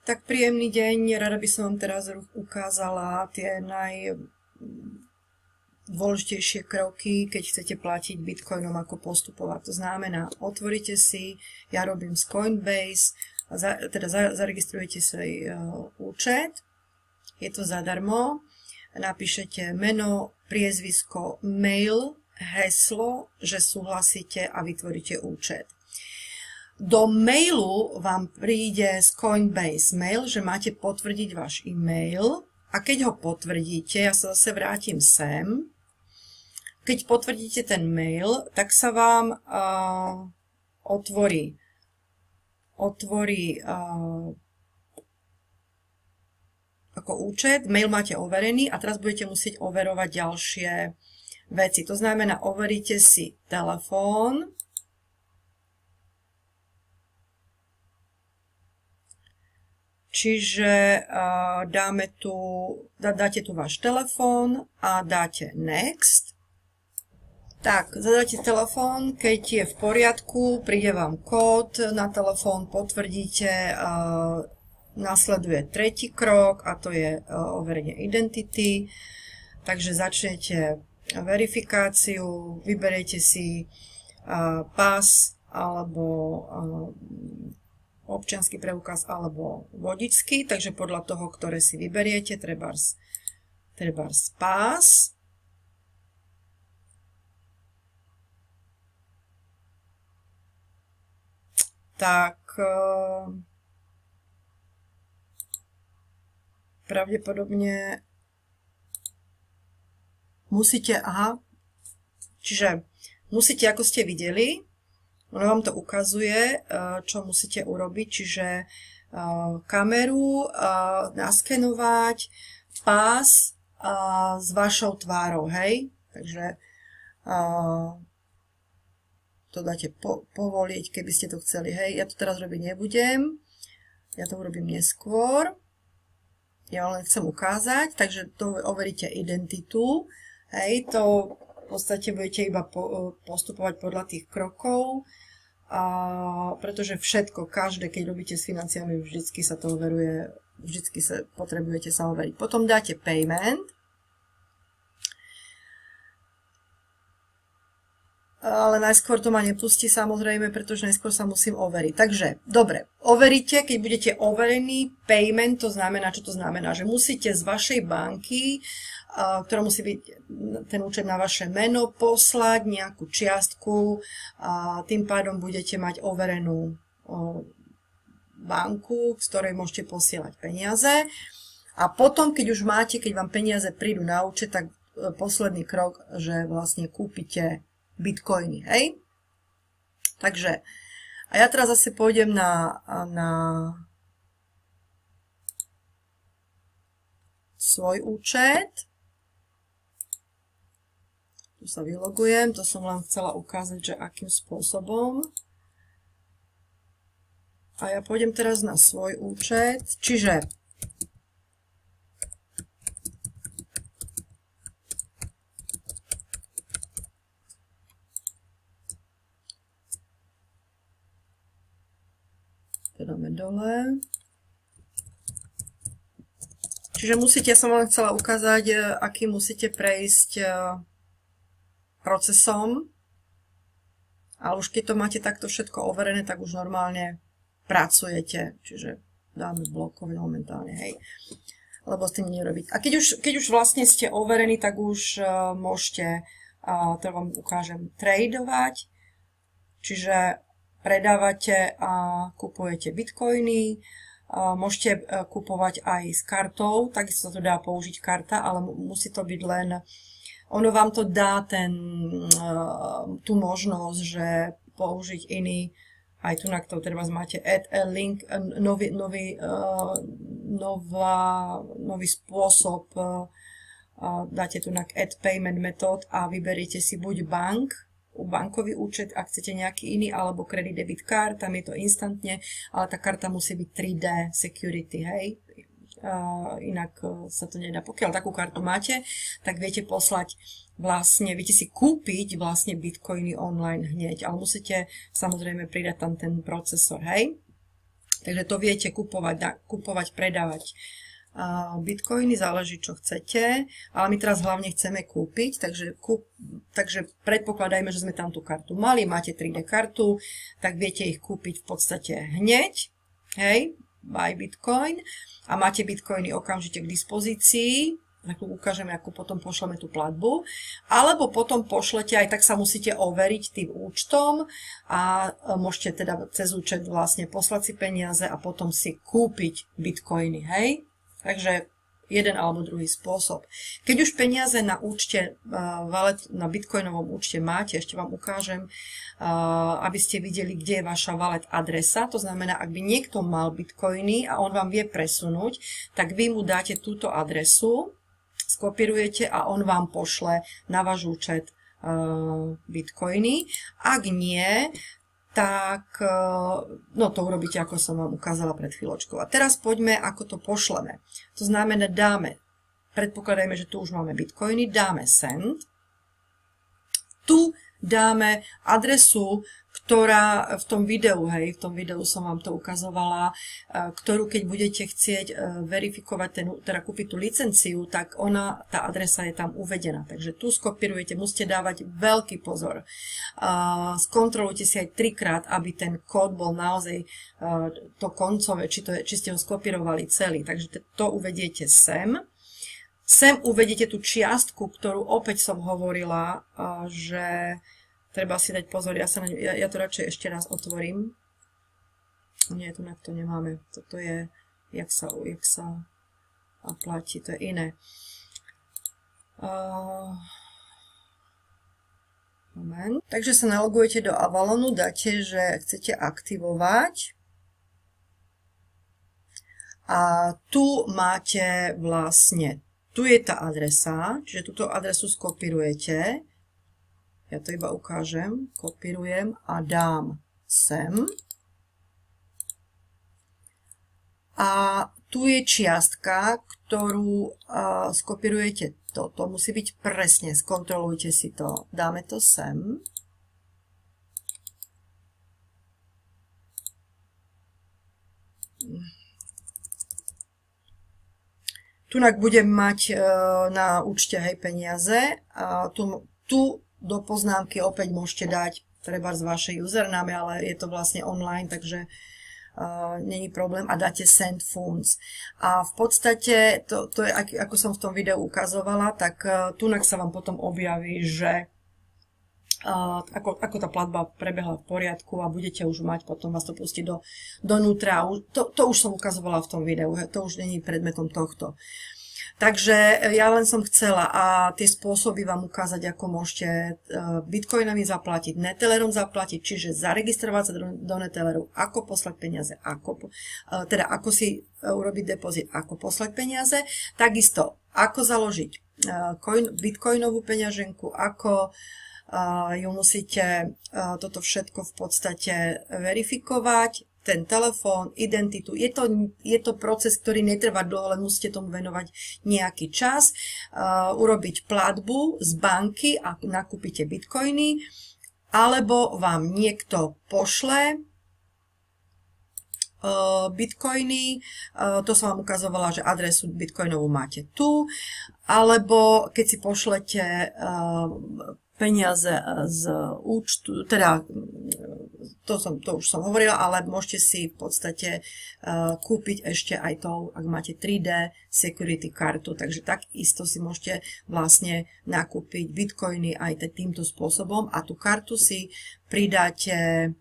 Tak príjemný deň, rada by som vám teraz ukázala tie najdôležitejšie kroky, keď chcete platiť bitcoinom, ako postupovať. To znamená, otvoríte si, ja robím z Coinbase, zaregistrujete si účet, je to zadarmo, napíšete meno, priezvisko, mail, heslo, že súhlasíte a vytvoríte účet. Do mailu vám príde z Coinbase mail, že máte potvrdiť váš e-mail a keď ho potvrdíte, ja sa zase vrátim sem, keď potvrdíte ten mail, tak sa vám otvorí ako účet, mail máte overený a teraz budete musieť overovať ďalšie veci. To znamená, overíte si telefón, čiže dáte tu váš telefón a dáte next. Tak, zadáte telefón, keď je v poriadku, príde vám kód na telefón, potvrdíte, nasleduje tretí krok a to je overenie identity. Takže začnete verifikáciu, vyberiete si pas alebo občiansky preukaz alebo vodičský, takže podľa toho, ktoré si vyberiete, trebárs pás. Tak pravdepodobne musíte, čiže musíte, ako ste videli, ono vám to ukazuje, čo musíte urobiť, čiže kameru naskenovať, pás s vašou tvárou, hej? Takže to dáte povoliť, keby ste to chceli, hej? Ja to teraz robiť nebudem, ja to urobím neskôr, ja len chcem ukázať, takže to overíte identitu, hej? To v podstate budete iba postupovať podľa tých krokov, pretože všetko, každé, keď robíte s financiami, vždycky sa to overuje, vždycky potrebujete sa overiť. Potom dáte payment, ale najskôr to ma nepustí samozrejme, pretože najskôr sa musím overiť. Takže, dobre, overíte, keď budete overení, payment, to znamená, čo to znamená? Že musíte z vašej banky, ktorá musí byť ten účet na vaše meno, poslať nejakú čiastku a tým pádom budete mať overenú banku, z ktorej môžete posielať peniaze. A potom, keď už máte, keď vám peniaze prídu na účet, tak posledný krok, že vlastne kúpite bitcoiny, hej? Takže, a ja teraz zase pôjdem na svoj účet. Tu sa vylogujem, to som len chcela ukázať, že akým spôsobom. A ja pôjdem teraz na svoj účet, čiže dáme dole. Čiže musíte, ja som vám chcela ukázať, aký musíte prejsť procesom, ale už keď to máte takto všetko overené, tak už normálne pracujete, čiže dáme blokovať momentálne, hej, lebo s tým nerobiť. A keď už vlastne ste overení, tak už môžete, to vám ukážem, tradovať, čiže predávate a kupujete bitcoiny, môžete kupovať aj s kartou, takisto sa to dá použiť karta, ale musí to byť len, ono vám to dá tú možnosť, že použiť iný, aj tu na to treba máte add a link, nový spôsob, dáte tu na add payment method a vyberiete si buď bankový účet, ak chcete nejaký iný, alebo credit debit card, tam je to instantne, ale tá karta musí byť 3D security, hej. Inak sa to nedá. Pokiaľ takú kartu máte, tak viete poslať vlastne, viete si kúpiť vlastne bitcoiny online hneď, ale musíte samozrejme pridať tam ten procesor, hej. Takže to viete kupovať, predávať bitcoiny, záleží čo chcete, ale my teraz hlavne chceme kúpiť, takže predpokladajme, že sme tam tú kartu mali, máte 3D kartu, tak viete ich kúpiť v podstate hneď, hej, buy bitcoin a máte bitcoiny okamžite k dispozícii, tak ukážeme, ako potom pošleme tú platbu, alebo potom pošlete, aj tak sa musíte overiť tým účtom a môžete teda cez účet vlastne poslať si peniaze a potom si kúpiť bitcoiny, hej. Takže jeden alebo druhý spôsob. Keď už peniaze na účte, na bitcoinovom účte máte, ešte vám ukážem, aby ste videli, kde je vaša wallet adresa. To znamená, ak by niekto mal bitcoiny a on vám vie presunúť, tak vy mu dáte túto adresu, skopírujete a on vám pošle na váš účet bitcoiny. Ak nie, tak no to urobíte, ako som vám ukázala pred chvíľočkou. A teraz poďme, ako to pošleme. To znamená, predpokladajme, že tu už máme bitcoiny, dáme send. Tu dáme adresu, ktorá v tom videu, hej, v tom videu som vám to ukazovala, ktorú keď budete chcieť verifikovať, teda kúpiť tú licenciu, tak tá adresa je tam uvedená. Takže tu skopírujete, musíte dávať veľký pozor. Skontrolujte si aj 3-krát, aby ten kód bol naozaj to koncové, či ste ho skopírovali celý. Takže to uvediete sem. Sem uvediete tú čiastku, ktorú opäť som hovorila, že treba si dať pozor, ja to radšej ešte raz otvorím. Nie, tu na to nemáme. Toto je, jak sa platí, to je iné. Moment. Takže sa nalogujete do Avalonu, dáte, že chcete aktivovať. A tu máte vlastne, tu je tá adresa, čiže túto adresu skopírujete. Ja to iba ukážem, kopírujem a dám sem. A tu je čiastka, ktorú skopírujete. Toto musí byť presne, skontrolujte si to. Dáme to sem. Tunak budem mať na účte, hej, peniaze. Tu do poznámky opäť môžete dať treba z vašej username, ale je to vlastne online, takže není problém a dáte send funds. A v podstate, to je, ako som v tom videu ukazovala, tak tunak sa vám potom objaví, že ako tá platba prebehla v poriadku a budete už mať, potom vás to pustiť donútra. To už som ukazovala v tom videu, to už není predmetom tohto. Takže ja len som chcela a tie spôsoby vám ukázať, ako môžete bitcoinami zaplatiť, Netellerom zaplatiť, čiže zaregistrovať sa do Netelleru, ako poslať peniaze, ako si urobiť depozit, ako poslať peniaze, takisto ako založiť bitcoinovú peňaženku, ako ju musíte toto všetko v podstate verifikovať, ten telefón, identitu. Je to proces, ktorý netrvá dlho, len musíte tomu venovať nejaký čas. Urobiť platbu z banky a nakúpite bitcoiny, alebo vám niekto pošle bitcoiny. To som vám ukazovala, že adresu bitcoinovú máte tu, alebo keď si pošlete peniaze z účtu, teda to už som hovorila, ale môžete si v podstate kúpiť ešte aj to, ak máte 3D security kartu, takže takisto si môžete vlastne nakúpiť bitcoiny aj týmto spôsobom a tú kartu si pridáte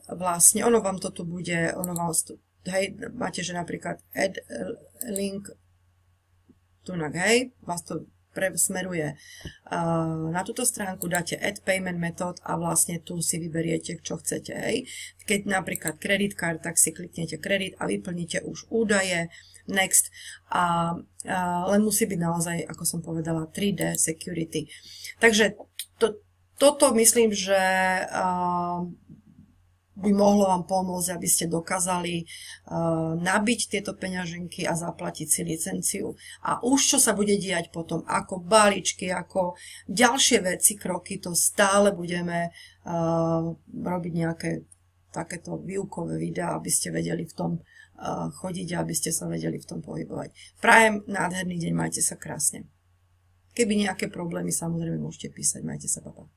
vlastne, ono vám to tu bude, hej, máte, že napríklad add link tunak, hej, vás to smeruje na túto stránku, dáte add payment method a vlastne tu si vyberiete, čo chcete, hej. Keď napríklad credit card, tak si kliknete kredit a vyplníte už údaje, next a len musí byť naozaj, ako som povedala, 3D security. Takže toto myslím, že by mohlo vám pomôcť, aby ste dokázali nabiť tieto peňaženky a zaplatiť si licenciu. A už čo sa bude diať potom, ako balíčky, ako ďalšie veci, kroky, to stále budeme robiť nejaké takéto výukové videá, aby ste vedeli v tom chodiť a aby ste sa vedeli v tom pohybovať. Prajem nádherný deň, majte sa krásne. Keby nejaké problémy, samozrejme môžete písať, majte sa, papa.